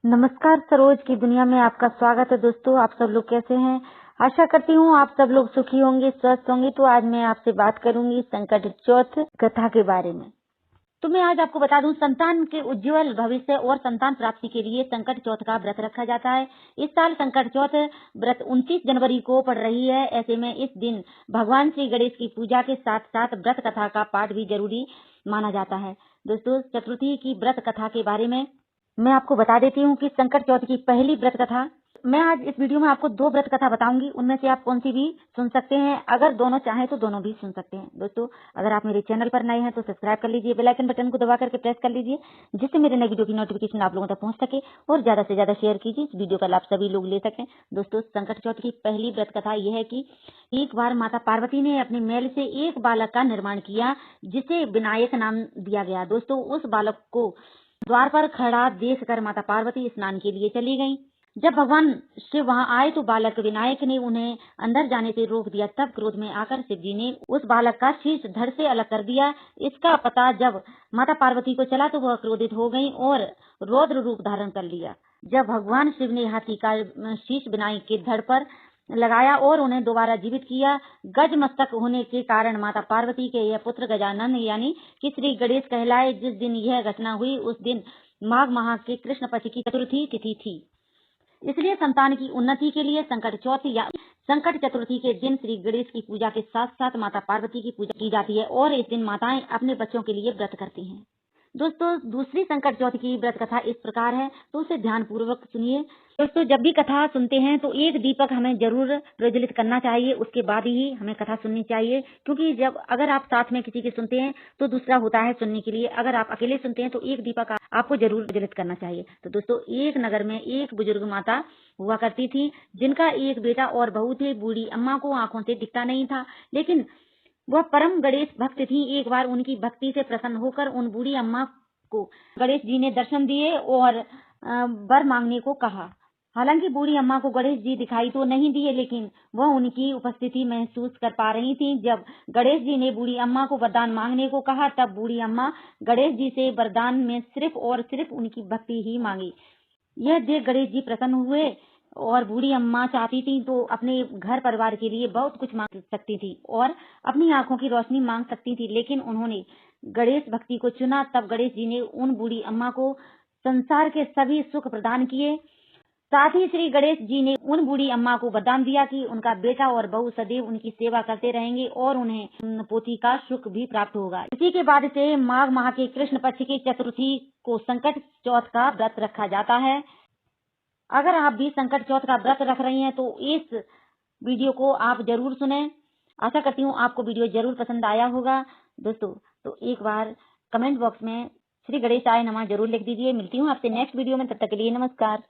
नमस्कार, सरोज की दुनिया में आपका स्वागत है। दोस्तों, आप सब लोग कैसे हैं? आशा करती हूँ आप सब लोग सुखी होंगे, स्वस्थ होंगे। तो आज मैं आपसे बात करूंगी संकट चौथ कथा के बारे में। तो मैं आज आपको बता दूं, संतान के उज्जवल भविष्य और संतान प्राप्ति के लिए संकट चौथ का व्रत रखा जाता है। इस साल संकट चौथ व्रत 29 जनवरी को पड़ रही है। ऐसे में इस दिन भगवान श्री गणेश की पूजा के साथ साथ व्रत कथा का पाठ भी जरूरी माना जाता है। दोस्तों, चतुर्थी की व्रत कथा के बारे में मैं आपको बता देती हूँ कि संकट चौथ की पहली व्रत कथा, मैं आज इस वीडियो में आपको 2 व्रत कथा बताऊंगी। उनमें से आप कौन सी भी सुन सकते हैं। अगर दोनों चाहें तो दोनों भी सुन सकते हैं। दोस्तों, अगर आप मेरे चैनल पर नए हैं तो सब्सक्राइब कर लीजिए, बेल आइकन बटन को दबा करके प्रेस कर लीजिए, जिससे मेरे नई वीडियो की नोटिफिकेशन आप लोगों तक पहुंच सके। और ज्यादा से ज्यादा शेयर कीजिए, इस वीडियो का लाभ सभी लोग ले सकें। दोस्तों, संकट चौथ की पहली व्रत कथा यह है कि एक बार माता पार्वती ने अपने मैल से एक बालक का निर्माण किया, जिसे विनायक नाम दिया गया। दोस्तों, उस बालक को द्वार पर खड़ा देखकर माता पार्वती स्नान के लिए चली गईं। जब भगवान शिव वहां आए तो बालक विनायक ने उन्हें अंदर जाने से रोक दिया। तब क्रोध में आकर शिव जी ने उस बालक का शीश धड़ से अलग कर दिया। इसका पता जब माता पार्वती को चला तो वह क्रोधित हो गईं और रौद्र रूप धारण कर लिया। जब भगवान शिव ने हाथी का शीश विनायक के धड़ पर लगाया और उन्हें दोबारा जीवित किया, गज मस्तक होने के कारण माता पार्वती के यह पुत्र गजानन यानी कि श्री गणेश कहलाए। जिस दिन यह घटना हुई उस दिन माघ माह के कृष्ण पक्ष की चतुर्थी तिथि थी। इसलिए संतान की उन्नति के लिए संकट चौथ या संकट चतुर्थी के दिन श्री गणेश की पूजा के साथ साथ माता पार्वती की पूजा की जाती है और इस दिन माताएं अपने बच्चों के लिए व्रत करती हैं। दोस्तों, दूसरी संकट चौथ की व्रत कथा इस प्रकार है, तो उसे ध्यान पूर्वक सुनिए। दोस्तों, जब भी कथा सुनते हैं तो एक दीपक हमें जरूर प्रज्वलित करना चाहिए, उसके बाद ही हमें कथा सुननी चाहिए। क्योंकि अगर आप साथ में किसी के सुनते हैं तो दूसरा होता है सुनने के लिए। अगर आप अकेले सुनते हैं तो एक दीपक आपको जरूर प्रज्वलित करना चाहिए। तो दोस्तों, एक नगर में एक बुजुर्ग माता हुआ करती थी, जिनका एक बेटा और बहू थे। बूढ़ी अम्मा को आंखों से दिखता नहीं था, लेकिन वह परम गणेश भक्त थी। एक बार उनकी भक्ति से प्रसन्न होकर उन बूढ़ी अम्मा को गणेश जी ने दर्शन दिए और वर मांगने को कहा। हालांकि बूढ़ी अम्मा को गणेश जी दिखाई तो नहीं दिए, लेकिन वह उनकी उपस्थिति महसूस कर पा रही थी। जब गणेश जी ने बूढ़ी अम्मा को वरदान मांगने को कहा, तब बूढ़ी अम्मा गणेश जी से वरदान में सिर्फ और सिर्फ उनकी भक्ति ही मांगी। यह देख गणेश जी प्रसन्न हुए और बूढ़ी अम्मा चाहती थी तो अपने घर परिवार के लिए बहुत कुछ मांग सकती थी और अपनी आंखों की रोशनी मांग सकती थी, लेकिन उन्होंने गणेश भक्ति को चुना। तब गणेश जी ने उन बूढ़ी अम्मा को संसार के सभी सुख प्रदान किए। साथ ही श्री गणेश जी ने उन बूढ़ी अम्मा को वरदान दिया कि उनका बेटा और बहू सदैव उनकी सेवा करते रहेंगे और उन्हें पोती का सुख भी प्राप्त होगा। इसी के बाद से माघ माह के कृष्ण पक्ष की चतुर्थी को संकट चौथ का व्रत रखा जाता है। अगर आप भी संकट चौथ का व्रत रख रही हैं तो इस वीडियो को आप जरूर सुनें। आशा करती हूँ आपको वीडियो जरूर पसंद आया होगा। दोस्तों, तो एक बार कमेंट बॉक्स में श्री गणेशाय नमः जरूर लिख दीजिए। मिलती हूँ आपसे नेक्स्ट वीडियो में, तब तक के लिए नमस्कार।